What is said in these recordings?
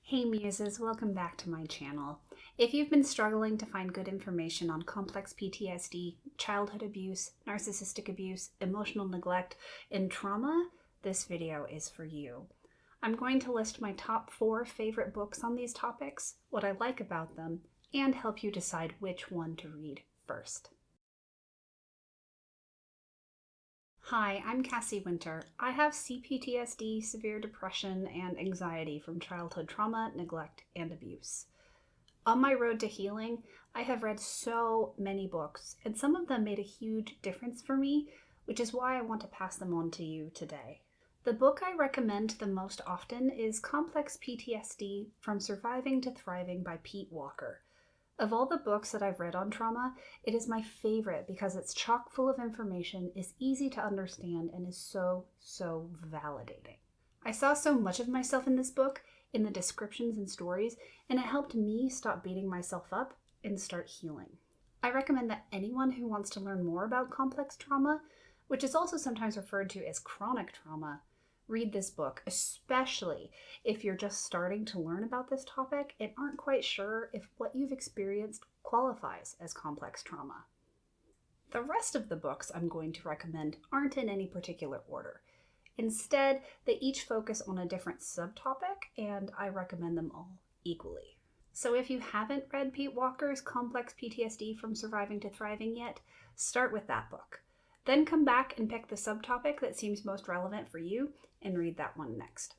Hey Muses, welcome back to my channel. If you've been struggling to find good information on complex PTSD, childhood abuse, narcissistic abuse, emotional neglect, and trauma, this video is for you. I'm going to list my top 4 favorite books on these topics, what I like about them, and help you decide which one to read first. Hi, I'm Cassie Winter. I have CPTSD, severe depression, and anxiety from childhood trauma, neglect, and abuse. On my road to healing, I have read so many books, and some of them made a huge difference for me, which is why I want to pass them on to you today. The book I recommend the most often is Complex PTSD, From Surviving to Thriving by Pete Walker. Of all the books that I've read on trauma, it is my favorite because it's chock full of information, is easy to understand, and is so validating. I saw so much of myself in this book, in the descriptions and stories, and it helped me stop beating myself up and start healing. I recommend that anyone who wants to learn more about complex trauma, which is also sometimes referred to as chronic trauma, read this book, especially if you're just starting to learn about this topic and aren't quite sure if what you've experienced qualifies as complex trauma. The rest of the books I'm going to recommend aren't in any particular order. Instead, they each focus on a different subtopic, and I recommend them all equally. So if you haven't read Pete Walker's Complex PTSD From Surviving to Thriving yet, start with that book. Then come back and pick the subtopic that seems most relevant for you and read that one next.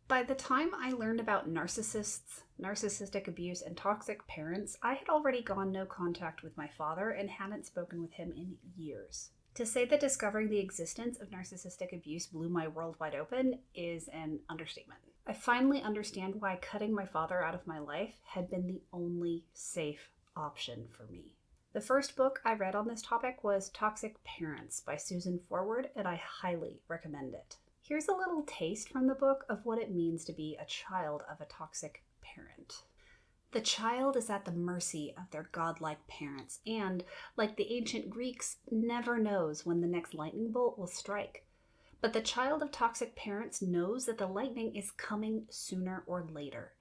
By the time I learned about narcissists, narcissistic abuse, and toxic parents, I had already gone no contact with my father and hadn't spoken with him in years. To say that discovering the existence of narcissistic abuse blew my world wide open is an understatement. I finally understand why cutting my father out of my life had been the only safe option for me. The first book I read on this topic was Toxic Parents by Susan Forward, and I highly recommend it. Here's a little taste from the book of what it means to be a child of a toxic parent. The child is at the mercy of their godlike parents and, like the ancient Greeks, never knows when the next lightning bolt will strike. But the child of toxic parents knows that the lightning is coming sooner or later.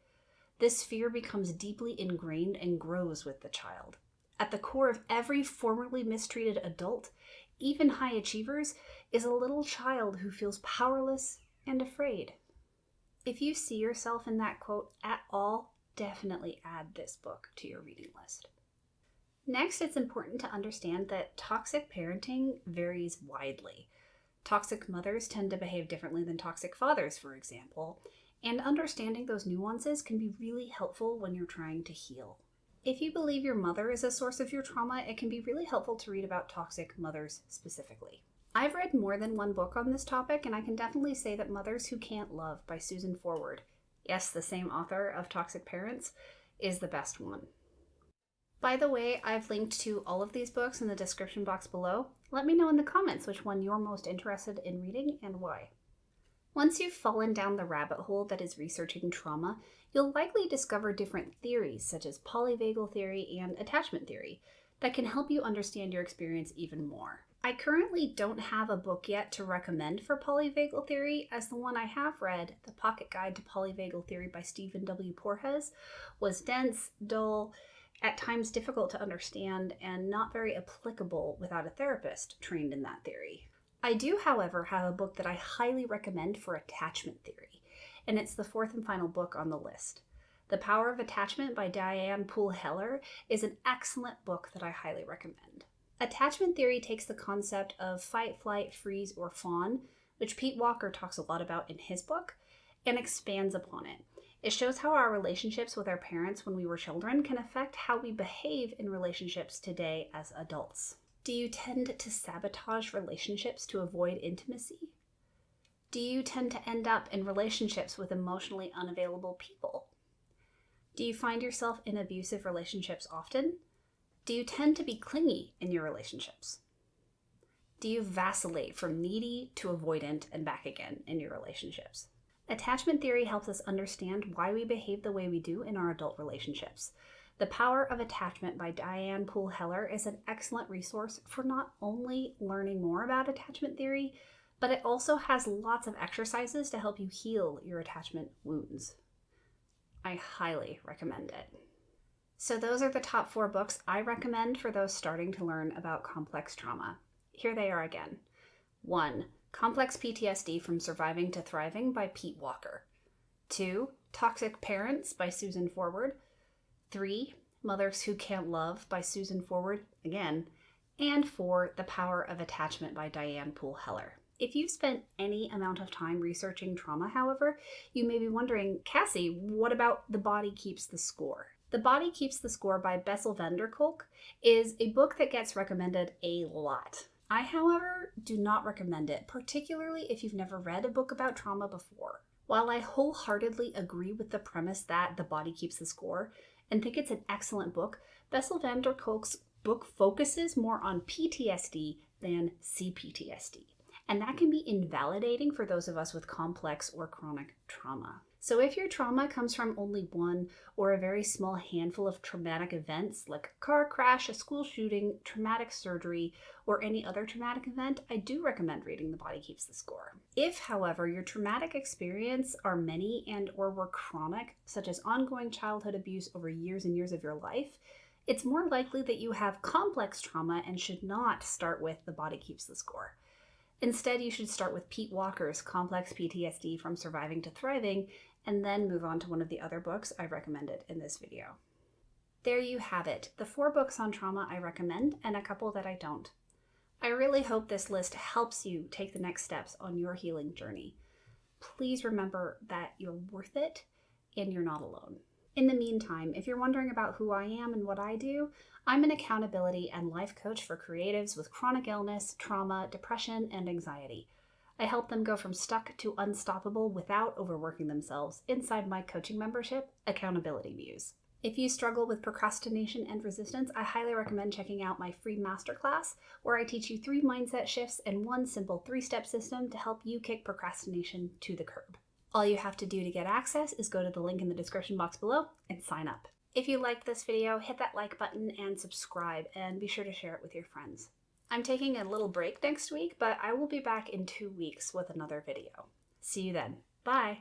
This fear becomes deeply ingrained and grows with the child. At the core of every formerly mistreated adult, even high achievers, is a little child who feels powerless and afraid. If you see yourself in that quote at all, definitely add this book to your reading list. Next, it's important to understand that toxic parenting varies widely. Toxic mothers tend to behave differently than toxic fathers, for example, and understanding those nuances can be really helpful when you're trying to heal. If you believe your mother is a source of your trauma, it can be really helpful to read about toxic mothers specifically. I've read more than one book on this topic, and I can definitely say that Mothers Who Can't Love by Susan Forward, yes, the same author of Toxic Parents, is the best one. By the way, I've linked to all of these books in the description box below. Let me know in the comments which one you're most interested in reading and why. Once you've fallen down the rabbit hole that is researching trauma, you'll likely discover different theories such as polyvagal theory and attachment theory that can help you understand your experience even more. I currently don't have a book yet to recommend for polyvagal theory, as the one I have read, The Pocket Guide to Polyvagal Theory by Stephen W. Porges, was dense, dull, at times difficult to understand, and not very applicable without a therapist trained in that theory. I do, however, have a book that I highly recommend for attachment theory, and it's the 4th and final book on the list. The Power of Attachment by Diane Poole Heller is an excellent book that I highly recommend. Attachment theory takes the concept of fight, flight, freeze, or fawn, which Pete Walker talks a lot about in his book, and expands upon it. It shows how our relationships with our parents when we were children can affect how we behave in relationships today as adults. Do you tend to sabotage relationships to avoid intimacy? Do you tend to end up in relationships with emotionally unavailable people? Do you find yourself in abusive relationships often? Do you tend to be clingy in your relationships? Do you vacillate from needy to avoidant and back again in your relationships? Attachment theory helps us understand why we behave the way we do in our adult relationships. The Power of Attachment by Diane Poole Heller is an excellent resource for not only learning more about attachment theory, but it also has lots of exercises to help you heal your attachment wounds. I highly recommend it. So those are the top 4 books I recommend for those starting to learn about complex trauma. Here they are again. 1. Complex PTSD from Surviving to Thriving by Pete Walker. 2. Toxic Parents by Susan Forward. 3. Mothers Who Can't Love by Susan Forward, again. And 4. The Power of Attachment by Diane Poole Heller. If you've spent any amount of time researching trauma, however, you may be wondering, Cassie, what about The Body Keeps the Score? The Body Keeps the Score by Bessel van der Kolk is a book that gets recommended a lot. I, however, do not recommend it, particularly if you've never read a book about trauma before. While I wholeheartedly agree with the premise that The Body Keeps the Score and think it's an excellent book, Bessel van der Kolk's book focuses more on PTSD than CPTSD. And that can be invalidating for those of us with complex or chronic trauma. So if your trauma comes from only one or a very small handful of traumatic events like a car crash, a school shooting, traumatic surgery, or any other traumatic event, I do recommend reading The Body Keeps the Score. If, however, your traumatic experience are many and or were chronic, such as ongoing childhood abuse over years and years of your life, it's more likely that you have complex trauma and should not start with The Body Keeps the Score. Instead, you should start with Pete Walker's Complex PTSD from Surviving to Thriving, and then move on to one of the other books I recommended in this video. There you have it, the 4 books on trauma I recommend and a couple that I don't. I really hope this list helps you take the next steps on your healing journey. Please remember that you're worth it and you're not alone. In the meantime, if you're wondering about who I am and what I do, I'm an accountability and life coach for creatives with chronic illness, trauma, depression, and anxiety. I help them go from stuck to unstoppable without overworking themselves inside my coaching membership, Accountability Muse. If you struggle with procrastination and resistance, I highly recommend checking out my free masterclass, where I teach you 3 mindset shifts and 1 simple 3-step system to help you kick procrastination to the curb. All you have to do to get access is go to the link in the description box below and sign up. If you liked this video, hit that like button and subscribe, and be sure to share it with your friends. I'm taking a little break next week, but I will be back in 2 weeks with another video. See you then. Bye!